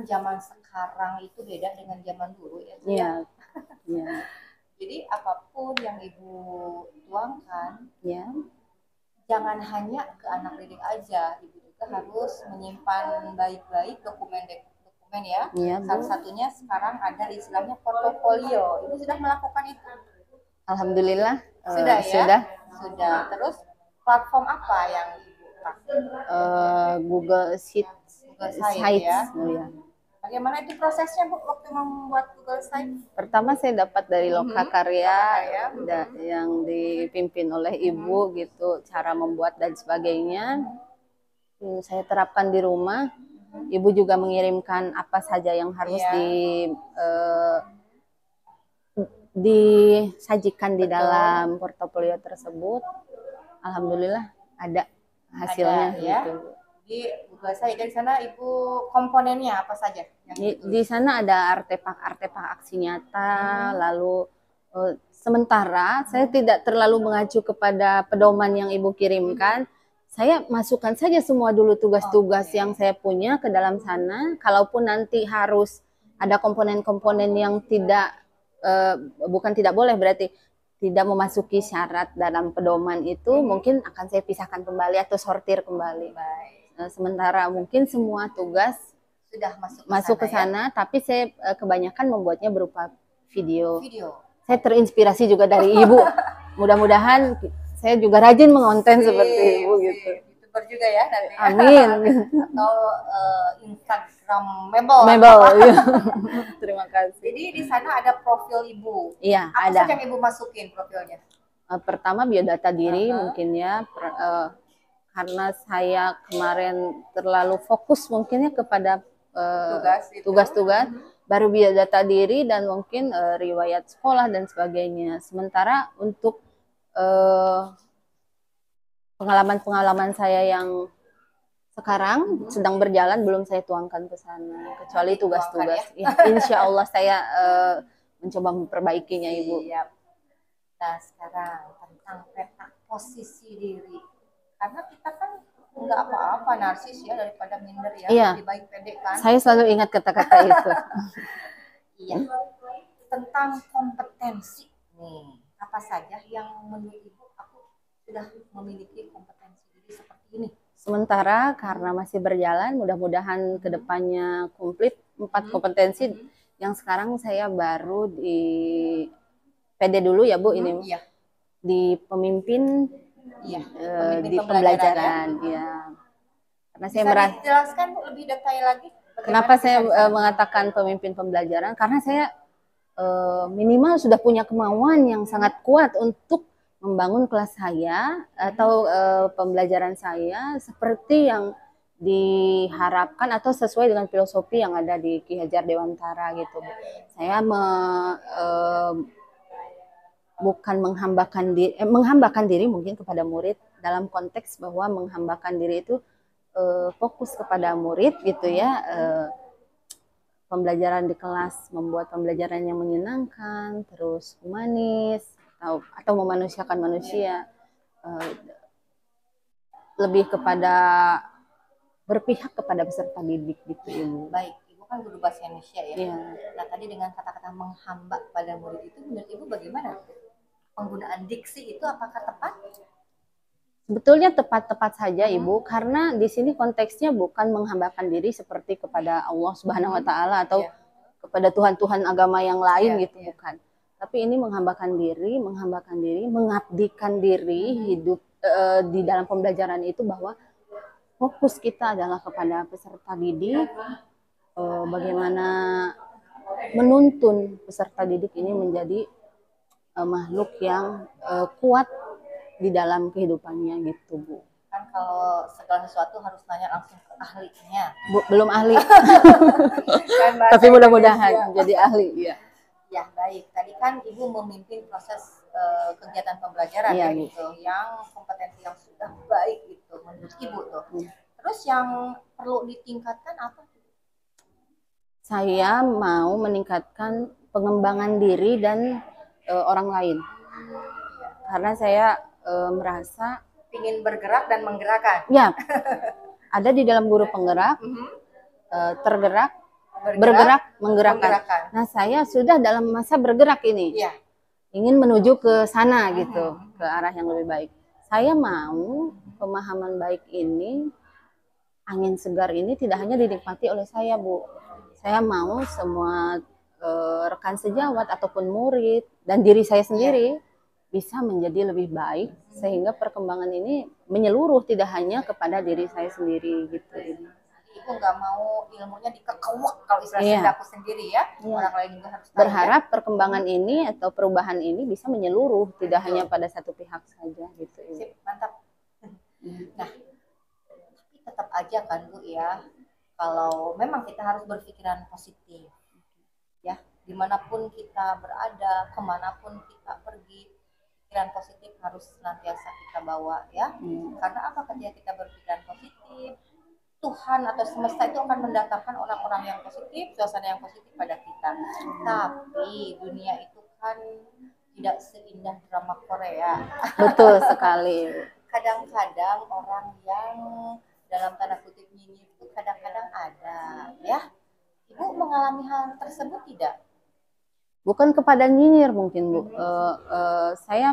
zaman sekarang itu beda dengan zaman dulu ya. Iya. Iya. Jadi apapun yang Ibu tuangkan, Ya. jangan hanya ke anak didik aja, Ibu juga harus menyimpan baik-baik dokumen ya. Iya, Bu. Salah satunya sekarang ada istilahnya portofolio. Ibu sudah melakukan itu? Alhamdulillah Sudah ya? sudah. Sudah. Terus platform apa yang Ibu pakai? Google Sites. Google Sites ya. Oh, ya. Bagaimana itu prosesnya Bu waktu membuat Google Sites? Pertama saya dapat dari Lokakarya Lokakarya. yang dipimpin oleh Ibu gitu, cara membuat dan sebagainya. Saya terapkan di rumah. Ibu juga mengirimkan apa saja yang harus disajikan di dalam portofolio tersebut. Alhamdulillah ada hasilnya ya. gitu. Di Google Sites dari sana Ibu komponennya apa saja? Di sana ada artefak aksi nyata, lalu sementara saya tidak terlalu mengacu kepada pedoman yang Ibu kirimkan. Saya masukkan saja semua dulu tugas-tugas yang saya punya ke dalam sana. Kalaupun nanti harus ada komponen-komponen yang tidak, bukan tidak boleh, berarti tidak memasuki syarat dalam pedoman itu, mungkin akan saya pisahkan kembali atau sortir kembali. Sementara mungkin semua tugas sudah masuk ke sana, ya? Tapi saya kebanyakan membuatnya berupa video. Saya terinspirasi juga dari Ibu. Mudah-mudahan saya juga rajin mengonten seperti Ibu gitu. YouTuber juga ya nanti. Amin. Atau Instagramable. Iya. Terima kasih. Jadi di sana ada profil Ibu. Iya, apa ada. Apa saja yang Ibu masukin profilnya? Pertama biodata diri mungkin ya. Karena saya kemarin terlalu fokus mungkinnya kepada tugas-tugas, baru biodata diri dan mungkin riwayat sekolah dan sebagainya. Sementara untuk pengalaman-pengalaman saya yang sekarang sedang berjalan belum saya tuangkan ke sana, kecuali tugas-tugas. Ya, insya Allah saya mencoba memperbaikinya, Ibu. Nah, sekarang tentang peta posisi diri. Karena kita kan nggak apa-apa narsis ya daripada minder ya. Iya. Lebih baik pede kan. Saya selalu ingat kata-kata itu. Iya. Tentang kompetensi nih, apa saja yang menurut Ibu aku sudah memiliki kompetensi diri seperti ini? Sementara karena masih berjalan, mudah-mudahan kedepannya komplit 4 kompetensi. Yang sekarang saya baru di PD dulu ya Bu, ini iya. di pemimpin. Iya, di pembelajaran, ya. Karena saya merasa. Jelaskan lebih detail lagi. Kenapa saya mengatakan pemimpin pembelajaran? Karena saya minimal sudah punya kemauan yang sangat kuat untuk membangun kelas saya atau pembelajaran saya seperti yang diharapkan atau sesuai dengan filosofi yang ada di Ki Hajar Dewantara gitu. Saya bukan menghambakan diri mungkin kepada murid dalam konteks bahwa menghambakan diri itu fokus kepada murid gitu ya, pembelajaran di kelas membuat pembelajaran yang menyenangkan, terus humanis atau memanusiakan manusia, lebih kepada berpihak kepada peserta didik gitu Ibu. Baik, Ibu kan guru bahasa Indonesia ya. Iya. Nah tadi dengan kata-kata menghamba pada murid itu menurut Ibu bagaimana? Penggunaan diksi itu apakah tepat? Sebetulnya tepat-tepat saja Ibu, karena di sini konteksnya bukan menghambakan diri seperti kepada Allah Subhanahu wa taala atau kepada tuhan-tuhan agama yang lain gitu, bukan. Tapi ini menghambakan diri, mengabdikan diri hidup di dalam pembelajaran itu, bahwa fokus kita adalah kepada peserta didik, bagaimana menuntun peserta didik ini menjadi makhluk yang kuat di dalam kehidupannya gitu Bu. Kan kalau segala sesuatu harus nanya langsung ke ahlinya. Belum ahli. Tapi mudah-mudahan menjadi ahli ya. Ya baik, tadi kan Ibu memimpin proses kegiatan pembelajaran gitu, yang kompetensi yang sudah baik gitu menurut Ibu tuh. Terus yang perlu ditingkatkan apa? Saya mau meningkatkan pengembangan diri dan orang lain. Karena saya merasa ingin bergerak dan menggerakkan. Ya, ada di dalam guru penggerak, tergerak menggerakkan. Nah, saya sudah dalam masa bergerak ini. Iya. Ingin menuju ke sana gitu, ke arah yang lebih baik. Saya mau pemahaman baik ini, angin segar ini tidak hanya dinikmati oleh saya, Bu. Saya mau semua rekan sejawat ataupun murid dan diri saya sendiri bisa menjadi lebih baik sehingga perkembangan ini menyeluruh tidak hanya kepada diri saya sendiri gitu. Ibu nggak mau ilmunya dikekewek kalau istilah aku sendiri ya. Orang lain juga harus tahu. Berharap perkembangan ini atau perubahan ini bisa menyeluruh, tidak hanya pada satu pihak saja gitu. Sip, mantap. Nah, tapi tetap aja kan Bu ya, kalau memang kita harus berpikiran positif ya, dimanapun kita berada, kemanapun kita pergi, pikiran positif harus senantiasa kita bawa ya. Karena apa? Ketika kita berpikiran positif, Tuhan atau semesta itu akan mendatangkan orang-orang yang positif, suasana yang positif pada kita. Tapi dunia itu kan tidak seindah drama Korea. Betul sekali. Kadang-kadang orang yang dalam tanda kutip nyinyir itu kadang-kadang ada, ya. Ibu mengalami hal tersebut tidak? Bukan kepada nyinyir mungkin, Bu. Saya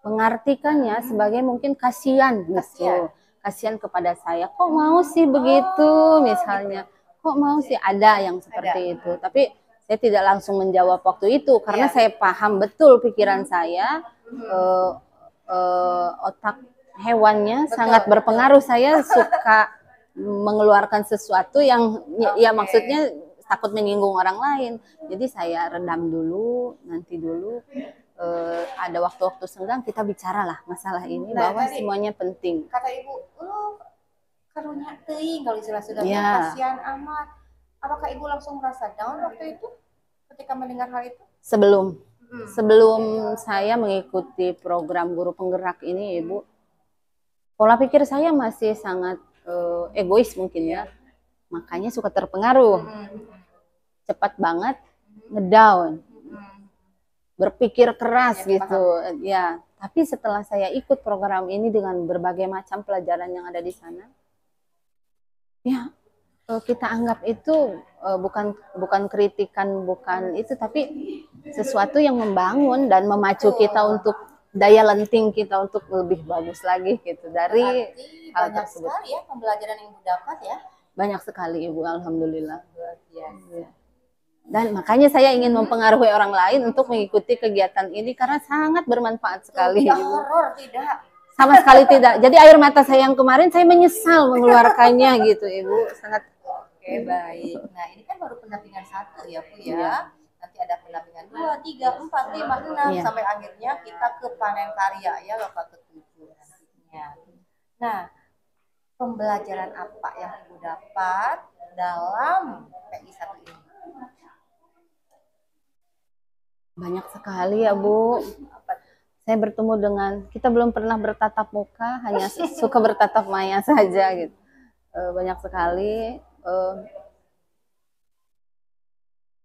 mengartikannya sebagai mungkin kasihan gitu. Kasihan kepada saya, kok mau sih begitu misalnya, kok mau sih, ada yang seperti itu. Tapi saya tidak langsung menjawab waktu itu karena saya paham betul pikiran saya, otak hewannya sangat berpengaruh. Saya suka mengeluarkan sesuatu yang ya maksudnya takut menyinggung orang lain. Jadi saya redam dulu, nanti dulu. Ada waktu-waktu senggang kita bicaralah masalah ini, bahwa tadi, semuanya penting. Kata Ibu, karunya teuing kalau istilah sudah kasihan amat. Apakah Ibu langsung merasa down waktu itu ketika mendengar hal itu? Sebelum saya mengikuti program guru penggerak ini, Ibu, pola pikir saya masih sangat egois mungkin ya. Makanya suka terpengaruh. Cepat banget ngedown. Berpikir keras gitu ya. Tapi setelah saya ikut program ini dengan berbagai macam pelajaran yang ada di sana, ya kita anggap itu bukan kritikan, bukan itu, tapi sesuatu yang membangun dan memacu kita untuk daya lenting kita untuk lebih bagus lagi gitu dari hal tersebut. Banyak sekali ya pembelajaran yang Ibu dapat ya. Banyak sekali Ibu, alhamdulillah. Dan makanya saya ingin mempengaruhi orang lain untuk mengikuti kegiatan ini karena sangat bermanfaat sekali. Tidak horor, tidak. Sama sekali tidak. Jadi air mata saya yang kemarin saya menyesal mengeluarkannya gitu, Ibu. Sangat. Oke, baik. Nah, ini kan baru pendampingan 1 ya, Bu ya. Nanti ada pendampingan 2, 3, 4, 5, 6 sampai akhirnya kita ke panen karya ya, level ke-7 nantinya. Nah, pembelajaran apa yang Ibu dapat dalam PI 1 ini? Banyak sekali ya, Bu. Saya bertemu dengan, kita belum pernah bertatap muka, hanya suka bertatap maya saja gitu. Banyak sekali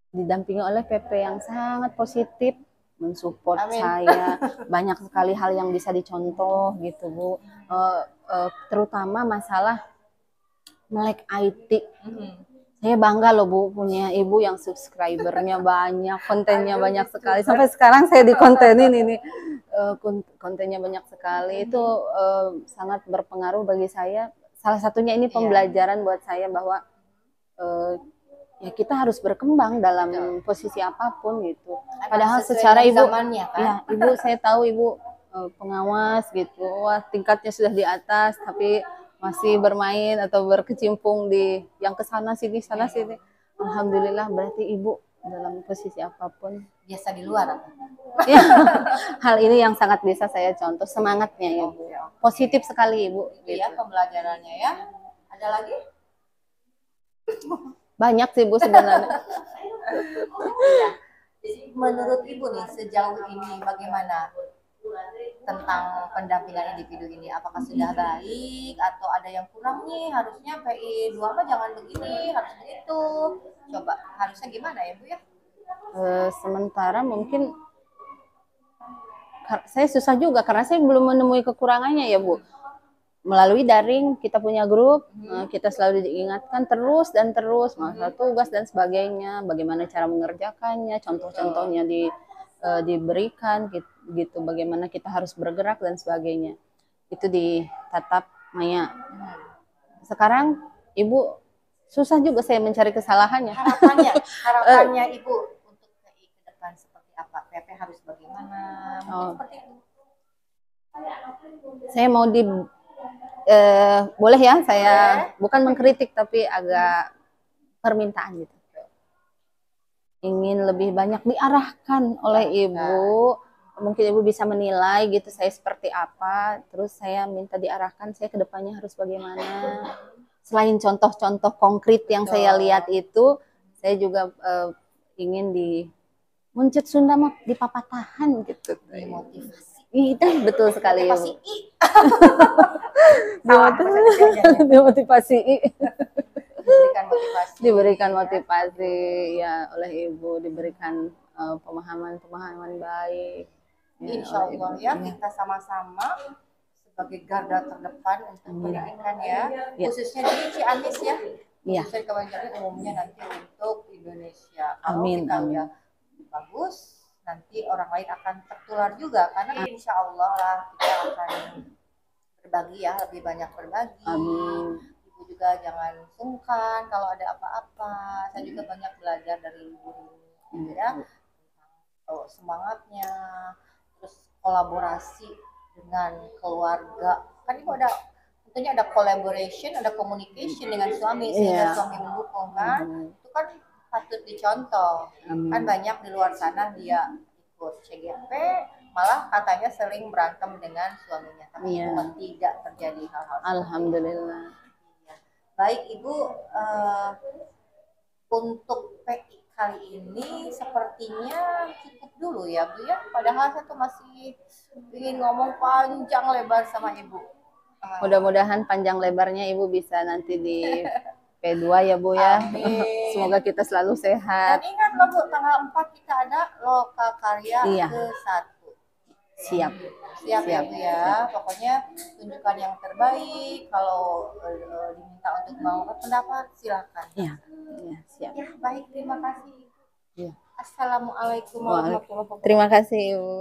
didampingi oleh PP yang sangat positif, mensupport saya. Banyak sekali hal yang bisa dicontoh gitu, Bu. Terutama masalah melek IT. Saya bangga loh, Bu, punya ibu yang subscribernya banyak, kontennya banyak sekali. Sampai sekarang saya dikontenin ini, kontennya banyak sekali. Itu sangat berpengaruh bagi saya. Salah satunya ini pembelajaran buat saya bahwa ya kita harus berkembang dalam posisi apapun gitu. Padahal secara Ibu, zamannya, kan? Ya Ibu, saya tahu Ibu pengawas gitu, wah tingkatnya sudah di atas, tapi masih bermain atau berkecimpung di yang kesana sini sana sini. Alhamdulillah, berarti Ibu dalam posisi apapun biasa di luar. Ya, hal ini yang sangat bisa saya contoh, semangatnya Ibu. Positif sekali Ibu. Gitu. Ya pembelajarannya ya. Ada lagi? Banyak sih Bu sebenarnya. Jadi menurut Ibu nih sejauh ini bagaimana tentang pendampingan individu ini, apakah sudah baik atau ada yang kurang nih, harusnya PI 2 mah jangan begini, harus begitu, coba harusnya gimana ya Bu ya? Sementara mungkin saya susah juga karena saya belum menemui kekurangannya ya Bu. melalui daring kita punya grup, kita selalu diingatkan terus dan terus masalah tugas dan sebagainya, bagaimana cara mengerjakannya, contoh-contohnya diberikan gitu, bagaimana kita harus bergerak dan sebagainya. Itu ditatap Maya. Sekarang Ibu susah juga saya mencari kesalahannya. Harapannya Ibu untuk PI ke depan seperti apa? PP harus bagaimana? Seperti itu. Saya mau boleh ya, saya bukan mengkritik tapi agak permintaan gitu. Ingin lebih banyak diarahkan oleh Ibu. Mungkin Ibu bisa menilai gitu saya seperti apa. Terus saya minta diarahkan saya ke depannya harus bagaimana. Selain contoh-contoh konkret yang saya lihat itu, saya juga ingin muncul Sunda mah di papatahan gitu. Dimotivasi. Itu betul sekali. Dimotivasi. Diberikan motivasi ya oleh Ibu, diberikan pemahaman baik. Insya Allah ya, kita sama-sama sebagai garda terdepan untuk pendidikan ya, khususnya di Ciamis ya. Khususnya kebanyakan umumnya nanti untuk Indonesia. Kalau kita udah bagus, nanti orang lain akan tertular juga karena insya Allah lah kita akan berbagi ya, lebih banyak berbagi. Ibu juga jangan sungkan kalau ada apa-apa. Saya juga banyak belajar dari Ibu ya, semangatnya, terus kolaborasi dengan keluarga. Kan Ibu tentunya ada collaboration, ada communication dengan suami sehingga suami mendukung kan. Itu kan patut dicontoh. Kan banyak di luar sana dia ikut CGP malah katanya sering berantem dengan suaminya, tapi tidak terjadi hal-hal seperti itu. Alhamdulillah. Baik Ibu, untuk PI kali ini sepertinya cukup dulu ya Bu ya. Padahal saya tuh masih ingin ngomong panjang lebar sama Ibu. Mudah-mudahan panjang lebarnya Ibu bisa nanti di P2 ya Bu ya. Amin. Semoga kita selalu sehat. Dan ingat loh Bu, tanggal 4 kita ada Lokakarya ke-1. Siap ya Bu ya. Pokoknya tunjukkan yang terbaik. Kalau diminta untuk mau pendapat silakan. Iya, siap. Ya, baik, terima kasih. Ya. Assalamualaikum warahmatullahi wabarakatuh. Terima kasih Ibu.